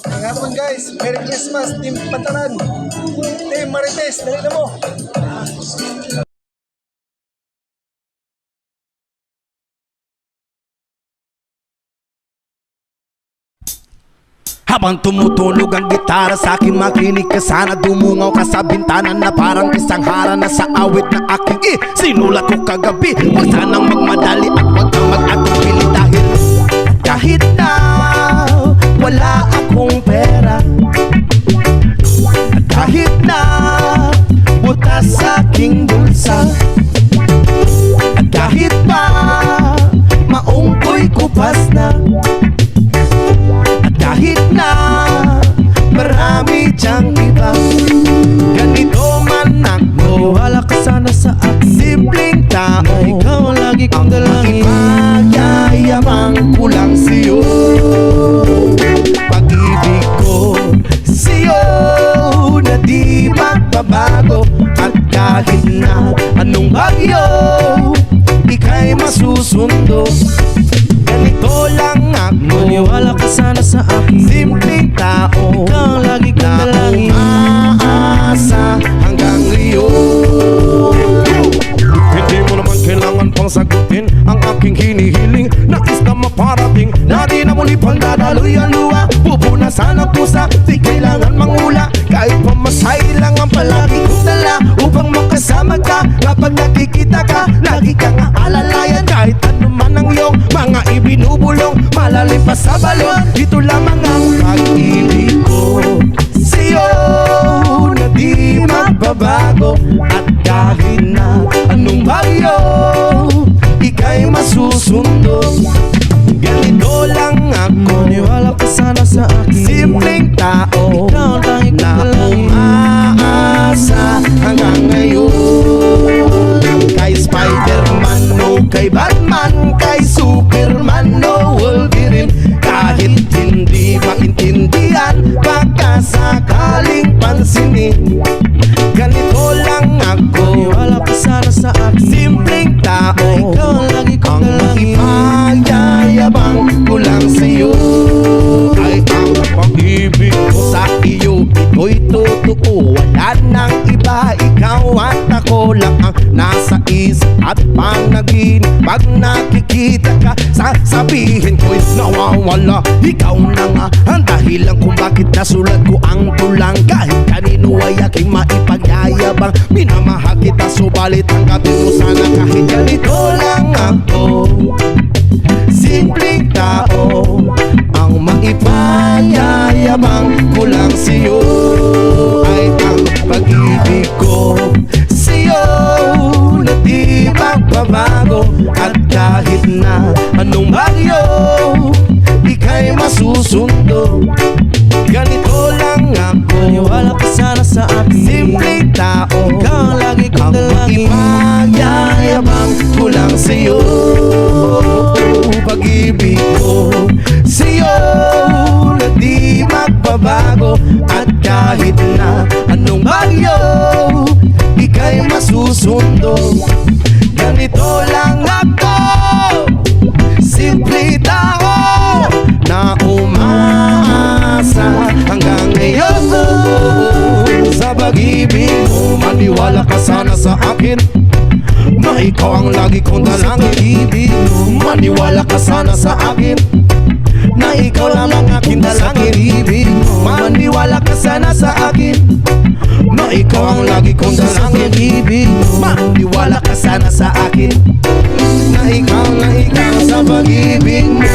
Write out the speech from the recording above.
Ang hapon guys, Merry Christmas, Team Pantalan, Team Marites, dali na mo. Habang tumutunog ang gitara sa akin, makinig ka sana. Dumungaw ka sa bintana na parang isang harana sa awit na aking sinulat ko kagabi. Huwag sanang magmadali at huwag kang mag-atupili kahit na wala akong pera, kahit na butas sa aking bulsa, kahit pa maong ko'y kupas na, kahit na marami diyang iba. Ganito man ako, wala ka sana sa akin. Simpleng tao, ikaw ang lagi kong dalangin. Magyayabang ko lang sa'yo. Pag-ibig ko sa'yo na di magbabago. At kahit na anong bagyo, ika'y masusundo. Ganito lang ako, maniwala ka sana sa akin. Simpleng tao, ikaw ang lagi kong dalangin. Umaasa hanggang ngayon. Hindi mo naman kailangan pang sagutin ang aking hinihiling. Nais ka maparating na di na muli pang dadaloy ang luha. Pupunasan ang pusa, di kailangan mangula. Kahit pamasay lang ang palagi kong dala upang makasama ka. Kapag nakikita ka, lagi kang aalalayan. Kahit ano man ang iyong mga ibinubulong, malalim pa sa balon. Ito lamang ang pag-ibig ko sa'yo na di magbabago. At kahit na anong bagyo, ika'y masusundo. Ganito lang ako, maniwala ka sana sa akin. Simpleng tao, ikaw ang tanging na umaasa hanggang ngayon. Kay Spider-Man, no kay Batman, kay Superman, no Wolverine. Kahit hindi maintindihan, baka sakaling pansinin. Ganito lang ako, maniwala ka sana sa akin. Simpleng tao, ikaw ang lagi kong dalangin. Magyayabang ko lang sa'yo. Ay ang pag-ibig ko sa iyo, ito'y totoo. Wala nang iba, ikaw at ako lang ang nasa isip at panaginip. Pag nakikita ka, sasabihin ko'y nawawala. Ikaw na nga ang dahilan kung bakit nasulat ko ang tulang. Kahit kanino ay aking maipagyayabang, minamahal kita subalit tanggapin mo sana kahit ganito lang ako. Simpleng tao, ang maipanyayabang ko lang sa'yo. Ay ang pag-ibig ko sa'yo na di magbabago. At kahit na anong bagyo, ika'y masusundo. Ganito lang ako, maniwala ka sana sa akin. Simpleng tao, ikaw ang lagi kong dalangin. Magyayabang ko lang sa'yo. Pag-ibig ko sa'yo na di magbabago. At kahit na anong bagyo, ika'y masusundo. Ganito lang ako, simple tao na umaasa hanggang ngayon. Sa pag-ibig mo, maniwala ka sana sa akin na ikaw ang lagi kong dalangin. Ibig mo, maniwala ka sana sa akin na ikaw lang ang aking dalangin. Ibig mo, maniwala ka sana sa akin na ikaw ang lagi kong dalangin. Ibig mo, maniwala ka sana sa akin na ikaw sa pag-ibig mo.